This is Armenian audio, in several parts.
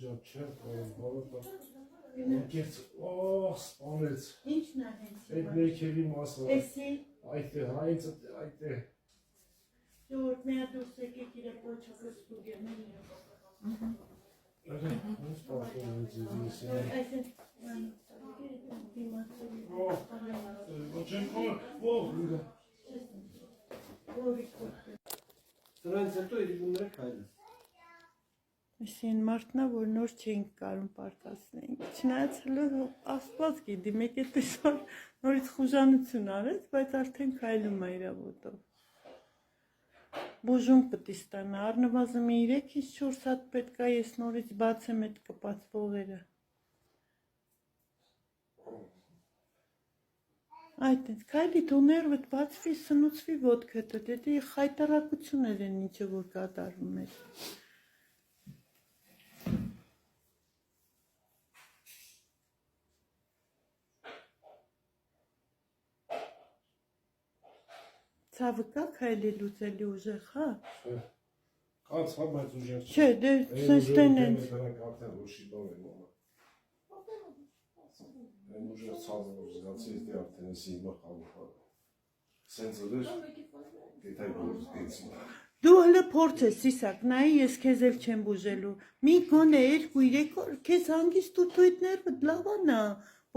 Ջան, չեմ կարող, որովհետև անկեղծ, սպանեց։ Ինչն է հենց։ Այդ ներքևի մասը։ Էսի։ Այդ է, հայցը, այդ է։ Ժողովուրդ մի հատ դուրս եկեք իրեք ոչակը ստուգերների։ Ոնց պատկերում է ձեզ։ Այսինքն Դրանից հետո իրիկունները քայլեն։ Այսին մարդնա, որ նոր չենք կարում պարկասնենք, չնայած հլը աստված գիտի, մեկ է տեսար նորից խուժանություն արեց, բայց արդեն քայլում է իր ոտով։ Բուժում պտի ստանա, առնվազն մի 3-4 հատ պետք է ես նորից բացեմ այդ կպած ողերը։ Այդ էս քայլի թու ներվդ բացվի, սնուցվի ոտքդ, դե խայտարակություն էր այն ինչը որ կատարվում էր։ Ցավը կա քայլելուց էլի ուժեղ, հա։ Կաց հա, բայց ուժեղ չէ։ Չէ, դե սեստեն են։ Դրանք արդեն ռոշի բան են ոնը։ Այն ուժեղ ցավը որ զգացի, դե արդեն էսի հիմա խաղը։ Սենց ըլեր, դետայ գործ դեցի։ Դու հլը փորձես, Սիսակ, նայի ես քեզ էլ չեմ բուժելու։ Մի գոնե 2-3 օր քեզ հանգիստ ու թույթ ներվդ լավանա,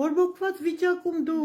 բորբոքված վիճակում դու